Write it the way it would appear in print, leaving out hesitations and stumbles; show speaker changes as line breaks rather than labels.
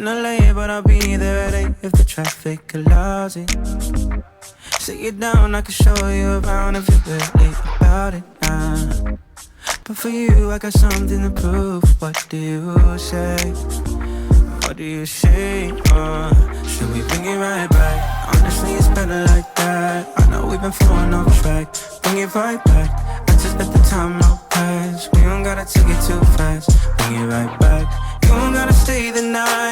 kinda late, but I'll be there at 8 if the traffic allows it. Sit you down, I can show you around if you're really about it now. But for you, I got something to prove. What do you say? What do you say? Should we bring it right back? Honestly, it's better like that. I know we've been falling off track. Bring it right back. I just let the time out pass. We don't gotta take it too fast. Bring it right back. You don't gotta stay the night.